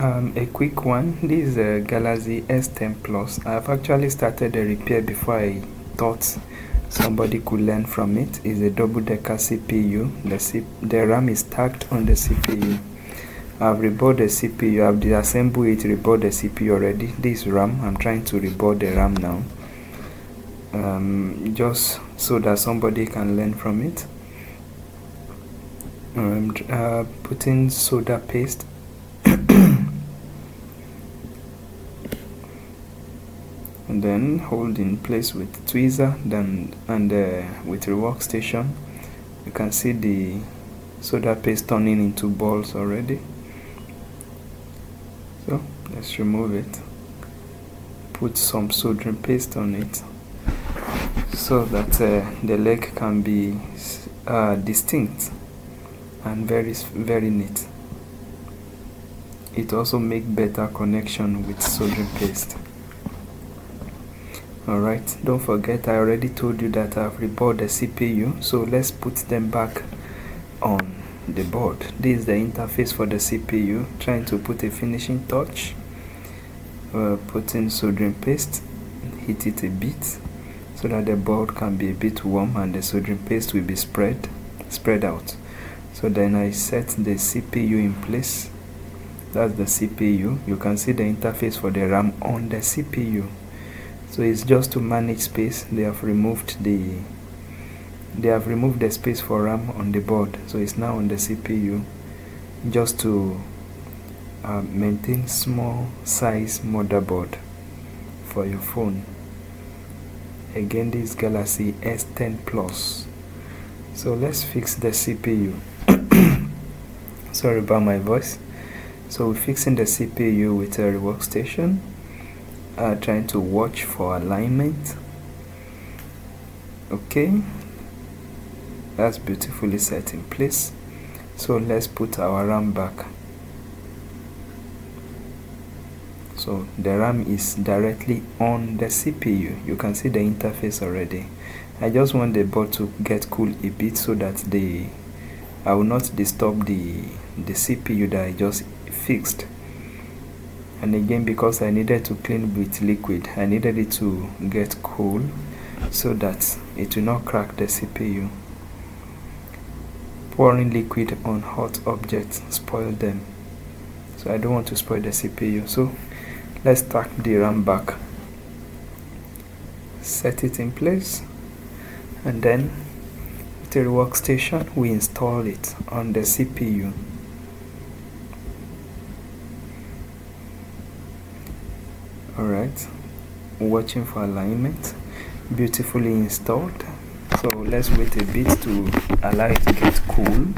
A quick one. This is a Galaxy S10 Plus. I've actually started the repair before I thought somebody could learn from it. It's a double-decker CPU. The RAM is stacked on the CPU. I've rebuilt the CPU. I've disassembled it, rebuilt the CPU already. This RAM, I'm trying to rebuild the RAM now. Just so that somebody can learn from it. Putting soda paste. And then hold in place with tweezer, with the workstation. You can see the soda paste turning into balls already. So let's remove it. Put some soldering paste on it so that the leg can be distinct and very neat. It also makes better connection with soldering paste. Alright, don't forget I already told you that I've rebuilt the CPU, so let's put them back on the board. This is the interface for the CPU, trying to put a finishing touch. Putting soldering paste, heat it a bit so that the board can be a bit warm and the soldering paste will be spread out. So then I set the CPU in place. That's the CPU. You can see the interface for the RAM on the CPU. So it's just to manage space. They have removed the space for RAM on the board, so it's now on the CPU, just to maintain small size motherboard for your phone. Again, this Galaxy S10 Plus. So let's fix the CPU. Sorry about my voice. So we're fixing the CPU with a workstation. Trying to watch for alignment. Okay, that's beautifully set in place. So let's put our RAM back. So the RAM is directly on the CPU. You can see the interface already. I just want the board to get cool a bit so that I will not disturb the CPU that I just fixed. And again, because I needed to clean with liquid, I needed it to get cool so that it will not crack the CPU. Pouring liquid on hot objects spoil them, so I don't want to spoil the CPU. So let's stack the RAM back, set it in place, and then with the workstation we install it on the CPU. Alright, watching for alignment. Beautifully installed. So let's wait a bit to allow it to get cool,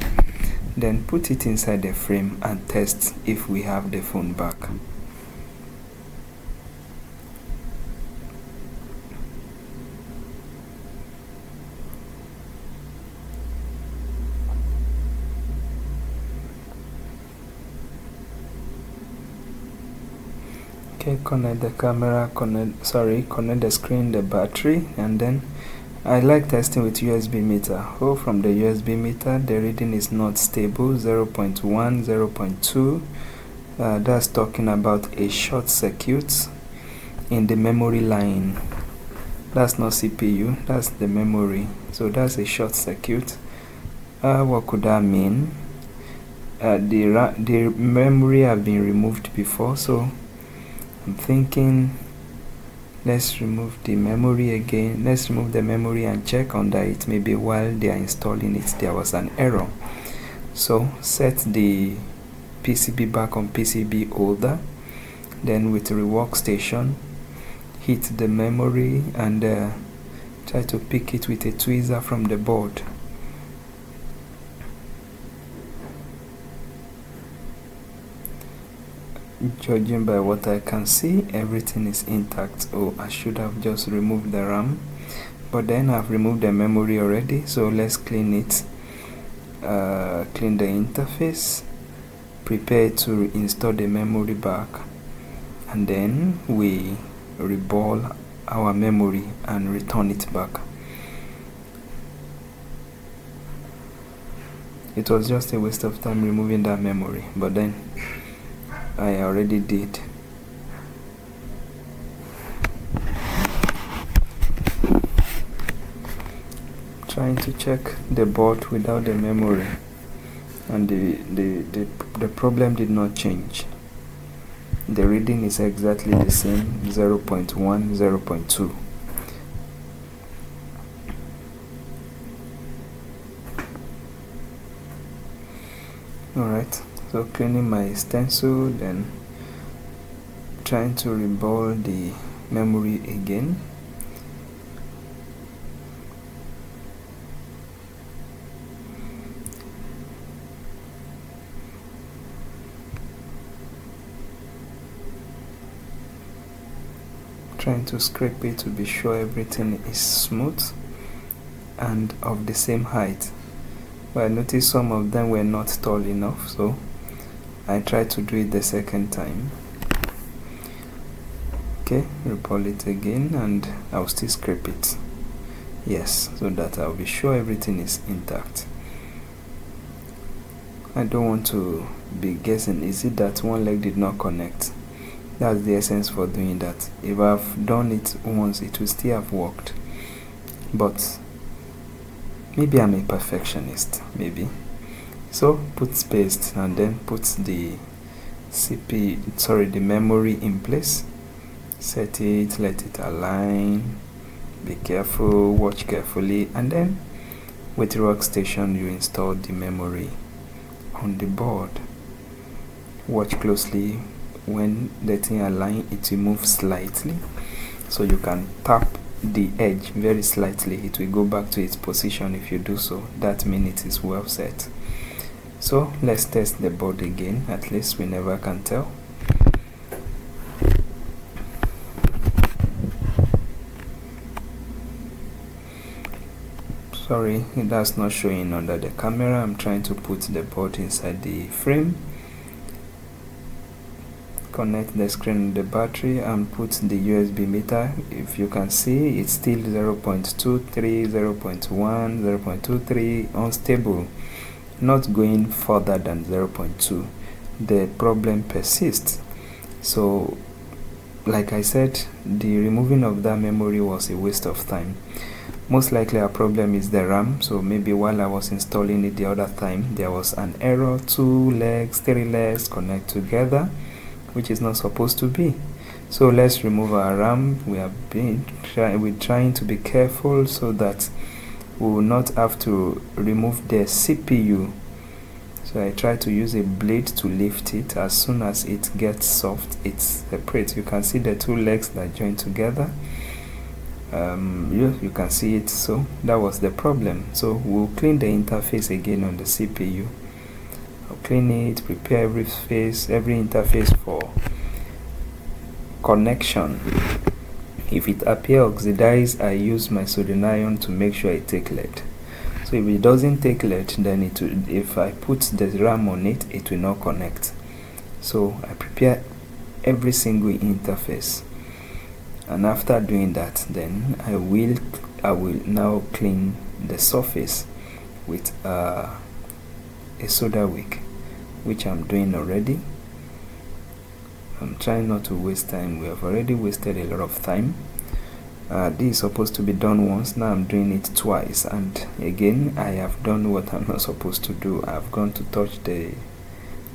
then put it inside the frame and test if we have the phone back. Okay, connect the camera, connect the screen, the battery, and then I like testing with USB meter. Oh, from the USB meter the reading is not stable, 0.1, 0.2. That's talking about a short circuit in the memory line. That's not CPU, that's the memory. So that's a short circuit. What could that mean? The memory have been removed before, so I'm thinking let's remove the memory again. Let's remove the memory and check on that. It may be while they are installing it there was an error. So set the PCB back on PCB holder, then with the workstation hit the memory and try to pick it with a tweezer from the board. Judging by what I can see, everything is intact. Oh, I should have just removed the RAM, but then I've removed the memory already. So let's clean it, clean the interface, prepare to install the memory back, and then we reball our memory and return it back. It was just a waste of time removing that memory, but then I already did. Trying to check the board without the memory, and the problem did not change. The reading is exactly the same, 0.1, 0.2. Alright, so cleaning my stencil, then trying to reball the memory again. Trying to scrape it to be sure everything is smooth and of the same height. But I noticed some of them were not tall enough, so I tried to do it the second time. Okay, reball it again, and I'll still scrape it. Yes, so that I'll be sure everything is intact. I don't want to be guessing, is it that one leg did not connect? That's the essence for doing that. If I've done it once, it will still have worked. But maybe I'm a perfectionist, maybe. So put space and then put the the memory in place. Set it, let it align. Be careful, watch carefully, and then with Workstation you install the memory on the board. Watch closely. When the thing align, it will move slightly, so you can tap the edge very slightly. It will go back to its position. If you do so, that means it is well set. So let's test the board again. At least we never can tell. Sorry, that's not showing under the camera. I'm trying to put the board inside the frame. Connect the screen and the battery and put the USB meter. If you can see, it's still 0.23, 0.1, 0.23, unstable, not going further than 0.2. The problem persists. So like I said, the removing of that memory was a waste of time. Most likely our problem is the RAM. So maybe while I was installing it the other time, there was an error. 2 legs, 3 legs connect together, which is not supposed to be. So let's remove our RAM. We're trying to be careful so that we will not have to remove the CPU. So I try to use a blade to lift it. As soon as it gets soft, it separates. You can see the 2 legs that join together. You can see it. So that was the problem. So we'll clean the interface again on the CPU. Clean it, prepare every interface for connection. If it appears oxidized, I use my soldering iron to make sure it takes lead. So if it doesn't take lead, then if I put the RAM on it, it will not connect. So I prepare every single interface, and after doing that, then I will now clean the surface with a solder wick, which I'm doing already. I'm trying not to waste time. We have already wasted a lot of time. This is supposed to be done once. Now I'm doing it twice, and again I have done what I'm not supposed to do. I've gone to touch the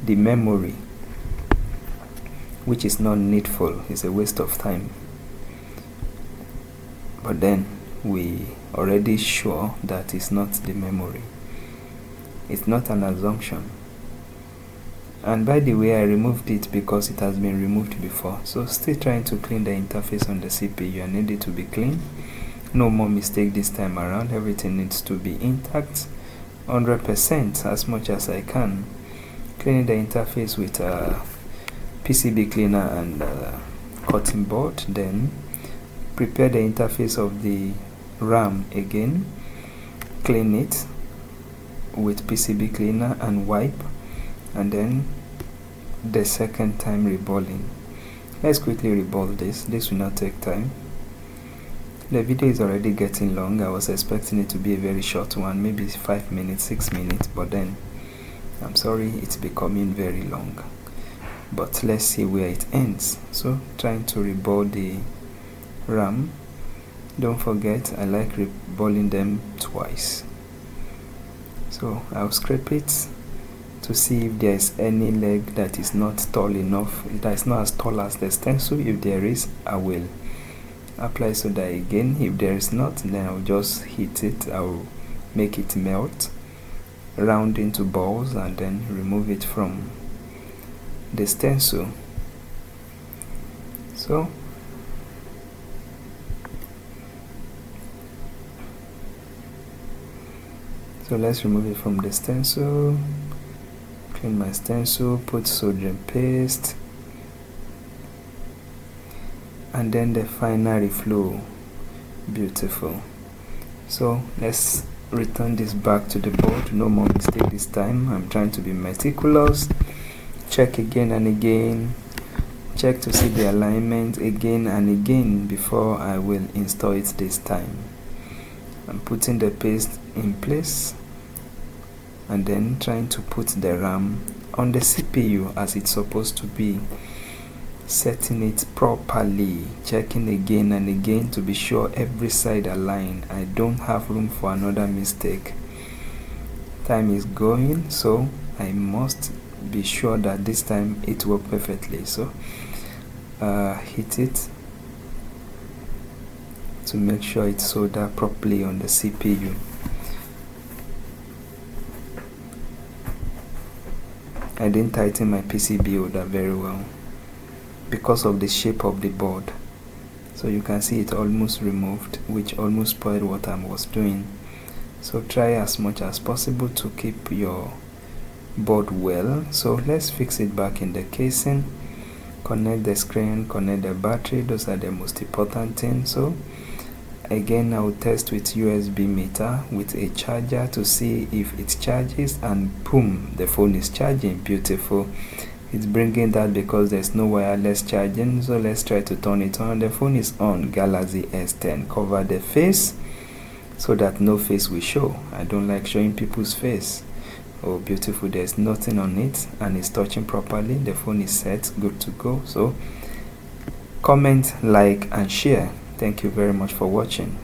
memory, which is not needful. It's a waste of time. But then we already sure that it's not the memory. It's not an assumption. And by the way, I removed it because it has been removed before. So still trying to clean the interface on the CPU. I need it to be clean. No more mistake this time around. Everything needs to be intact, 100% as much as I can. Cleaning the interface with a PCB cleaner and cutting board. Then prepare the interface of the RAM again. Clean it with PCB cleaner and wipe, and then the second time reballing. Let's quickly reball this. This will not take time. The video is already getting long. I was expecting it to be a very short one, maybe 5 minutes, 6 minutes, but then I'm sorry, it's becoming very long. but let's see where it ends. So trying to reball the RAM. Don't forget, I like reballing them twice. So I'll scrape it to see if there is any leg that is not tall enough, that is not as tall as the stencil. If there is, I will apply soda again. If there is not, then I'll just heat it. I'll make it melt, round into balls, and then remove it from the stencil. So let's remove it from the stencil. Clean my stencil, put sodium paste, and then the final reflow. Beautiful. So let's return this back to the board. No more mistake this time. I'm trying to be meticulous. Check again and again. Check to see the alignment again and again before I will install it this time. I'm putting the paste in place and then trying to put the RAM on the CPU as it's supposed to be, setting it properly, checking again and again to be sure every side aligned. I don't have room for another mistake. Time is going, so I must be sure that this time it worked perfectly. So hit it to make sure it's soldered properly on the CPU. I didn't tighten my PCB holder very well because of the shape of the board. So you can see it almost removed, which almost spoiled what I was doing. So try as much as possible to keep your board well. So let's fix it back in the casing. Connect the screen, connect the battery. Those are the most important things. So again, I will test with USB meter with a charger to see if it charges, and boom, the phone is charging. Beautiful. It's bringing that because there's no wireless charging. So let's try to turn it on. The phone is on. Galaxy S10. Cover the face so that no face will show. I don't like showing people's face. Oh, beautiful. There's nothing on it and it's touching properly. The phone is set, good to go. So comment, like and share. Thank you very much for watching.